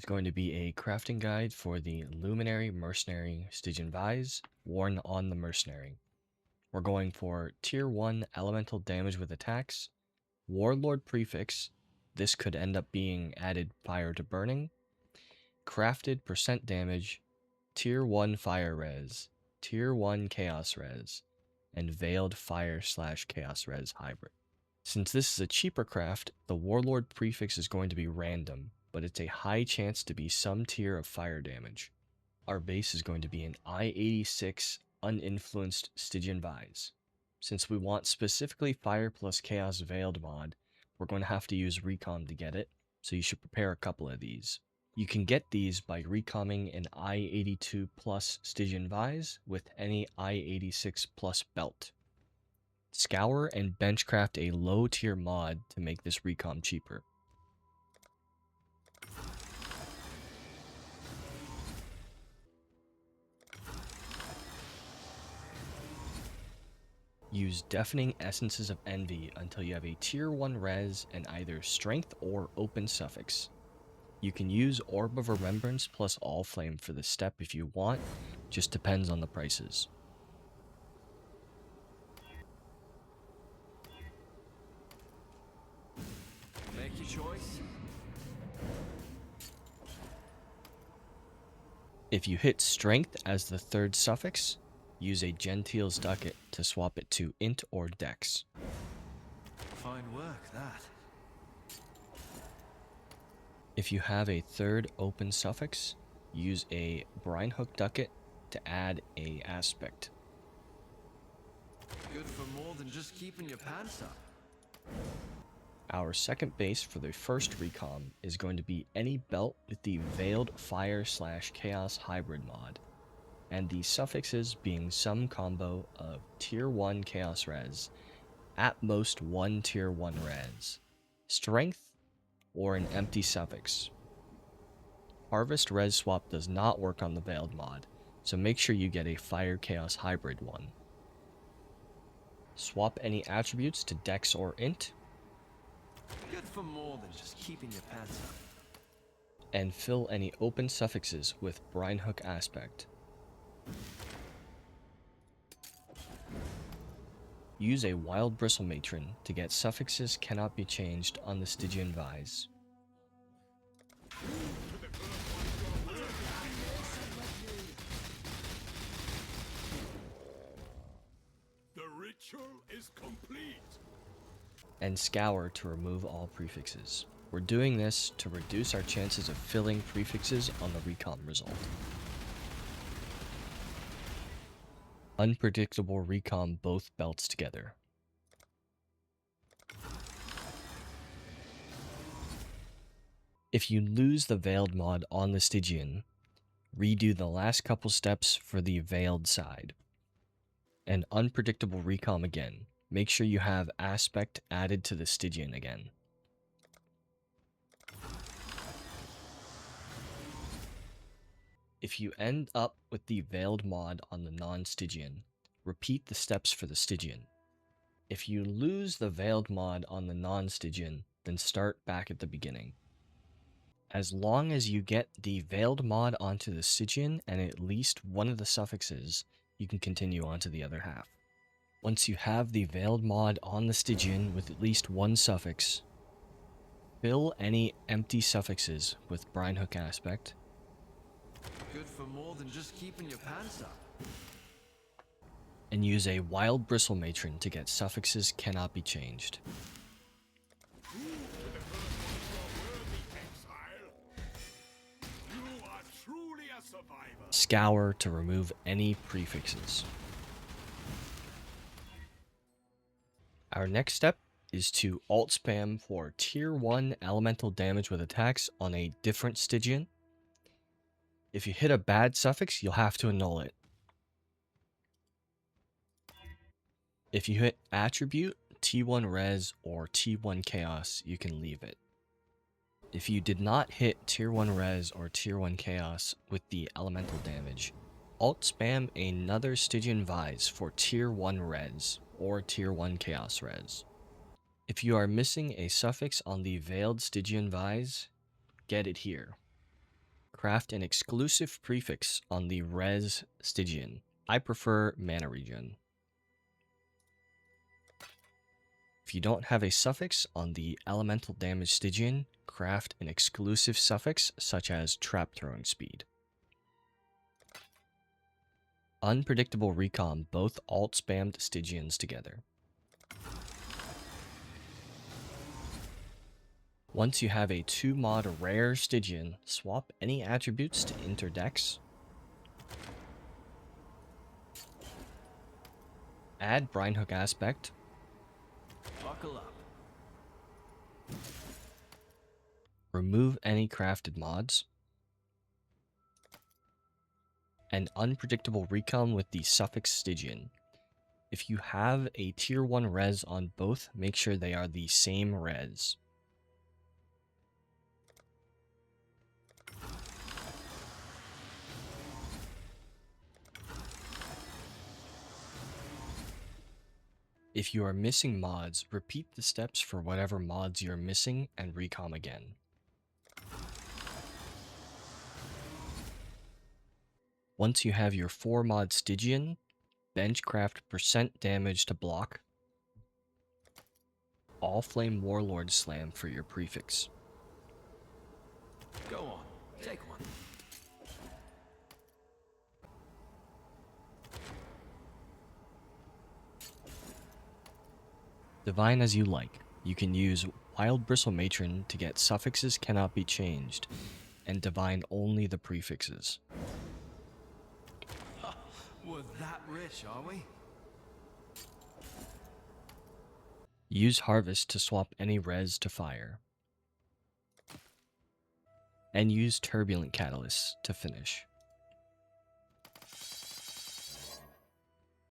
is going to be a crafting guide for the Luminary Mercenary Stygian Vise worn on the Mercenary. We're going for Tier 1 elemental damage with attacks, warlord prefix, this could end up being added fire to burning, crafted percent damage, Tier 1 fire res, Tier 1 chaos res, and veiled fire/chaos res hybrid. Since this is a cheaper craft, the warlord prefix is going to be random, but it's a high chance to be some tier of fire damage. Our base is going to be an I-86 uninfluenced Stygian Vise. Since we want specifically fire plus chaos veiled mod, we're going to have to use recom to get it, so you should prepare a couple of these. You can get these by recomming an I-82 plus Stygian Vise with any I-86 plus belt. Scour and benchcraft a low tier mod to make this recom cheaper. Use Deafening Essences of Envy until you have a tier 1 res and either strength or open suffix. You can use Orb of Remembrance plus All Flame for this step if you want, just depends on the prices. Make your choice. If you hit strength as the third suffix, use a Gentile's Ducat to swap it to int or dex. Fine work, that. If you have a third open suffix, use a Brinehook Ducat to add a aspect. Good for more than just keeping your pants up. Our second base for the first recom is going to be any belt with the Veiled Fire/Chaos hybrid mod, and the suffixes being some combo of tier 1 chaos res, at most 1 tier 1 res, strength, or an empty suffix. Harvest res swap does not work on the Veiled mod, so make sure you get a fire chaos hybrid one. Swap any attributes to dex or int, Good for more than just keeping your pants up. and fill any open suffixes with Brinehook aspect. Use a Wild Bristle Matron to get suffixes cannot be changed on the Stygian Vise. The ritual is complete. And Scour to remove all prefixes. We're doing this to reduce our chances of filling prefixes on the recom result. Unpredictable recom both belts together. If you lose the Veiled mod on the Stygian, redo the last couple steps for the Veiled side. And unpredictable recom again. Make sure you have aspect added to the Stygian again. If you end up with the Veiled mod on the non-Stygian, repeat the steps for the Stygian. If you lose the Veiled mod on the non-Stygian, then start back at the beginning. As long as you get the Veiled mod onto the Stygian and at least one of the suffixes, you can continue on to the other half. Once you have the Veiled mod on the Stygian with at least one suffix, fill any empty suffixes with Brinehook aspect, Good for more than just keeping your pants up. and use a Wild Bristle Matron to get suffixes cannot be changed. You are truly a survivor. Scour to remove any prefixes. Our next step is to alt spam for tier 1 elemental damage with attacks on a different Stygian. If you hit a bad suffix, you'll have to annul it. If you hit attribute, T1 res, or T1 chaos, you can leave it. If you did not hit tier 1 res or tier 1 chaos with the elemental damage, alt spam another Stygian Vise for tier 1 res or tier 1 chaos res. If you are missing a suffix on the Veiled Stygian Vise, get it here. Craft an exclusive prefix on the res Stygian. I prefer mana regen. If you don't have a suffix on the elemental damage Stygian, craft an exclusive suffix such as trap throwing speed. Unpredictable recom both alt spammed Stygians together. Once you have a 2 mod rare Stygian, swap any attributes to interdex. Add Brinehook Aspect. Buckle up. Remove any crafted mods. And unpredictable recom with the suffix Stygian. If you have a tier 1 res on both, make sure they are the same res. If you are missing mods, repeat the steps for whatever mods you're missing and recom again. Once you have your 4 mod Stygian, benchcraft % damage to block. All Flame Warlord Slam for your prefix. Go on, take one. Divine as you like. You can use Wild Bristle Matron to get suffixes cannot be changed, and divine only the prefixes. We're that rich, are we? Use Harvest to swap any res to fire. And use Turbulent Catalyst to finish.